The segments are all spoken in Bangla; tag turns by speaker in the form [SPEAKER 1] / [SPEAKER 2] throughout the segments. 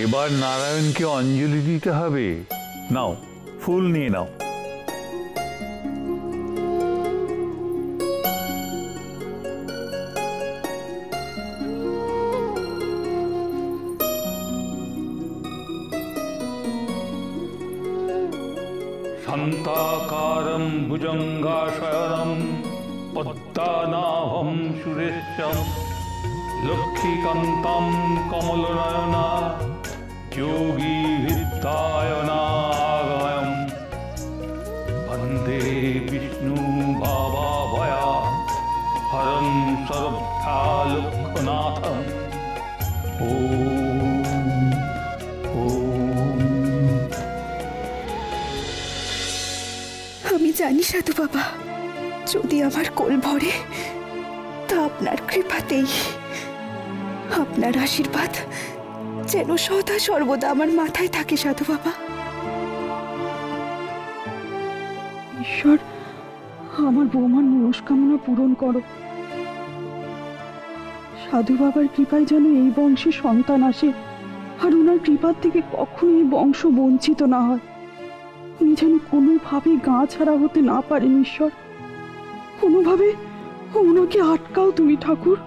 [SPEAKER 1] এবার নারায়ণকে অঞ্জলি দিতে হবে। নাও, ফুল নিয়ে নাও।
[SPEAKER 2] শান্তাকারম ভুজঙ্গাশয়নম পদ্মনাভম সুরেশম লক্ষ্মীকান্তম কমলনয়না যোগী হৃদয়নাগময়ম বন্দে বিষ্ণু ভাবাভয়া হরং সর্বভ্যালোকনাথম। ওম ওম।
[SPEAKER 3] আমি জানি সাধু বাবা, যদি আমার কোল ভরে তা আপনার কৃপাতেই। আপনার আশীর্বাদ যেন সদা সর্বদা আমার মাথায় থাকে সাধু বাবা।
[SPEAKER 4] ঈশ্বর, আমার বৌমার মনস্কামনা পূরণ করো। সাধু বাবার কৃপায় যেন এই বংশে সন্তান আসে, আর ওনার কৃপার থেকে কখনো এই বংশ বঞ্চিত না হয়। উনি যেন কোনোভাবে গা ছাড়া হতে না পারেন। ঈশ্বর, কোনোভাবে ওনাকে আটকাও তুমি ঠাকুর।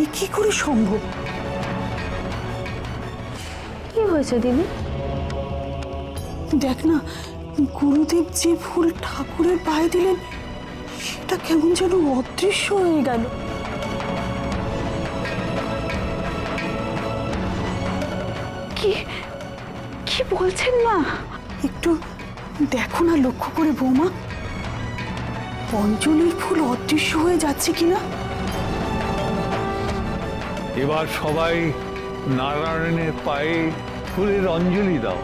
[SPEAKER 3] এ কি করে সম্ভব?
[SPEAKER 5] কি হয়েছে দিদি?
[SPEAKER 3] দেখ না, গুরুদেব যে ফুল ঠাকুরের পায়ে দিলেন সেটা কেমন যেন অদৃশ্য হয়ে গেল। কি কি বলছেন মা? একটু দেখো না, লক্ষ্য করে বৌমা, পঞ্চলির ফুল অদৃশ্য হয়ে যাচ্ছে কিনা।
[SPEAKER 1] এবার সবাই নারায়ণের পায়ে ফুলের অঞ্জলি দাও।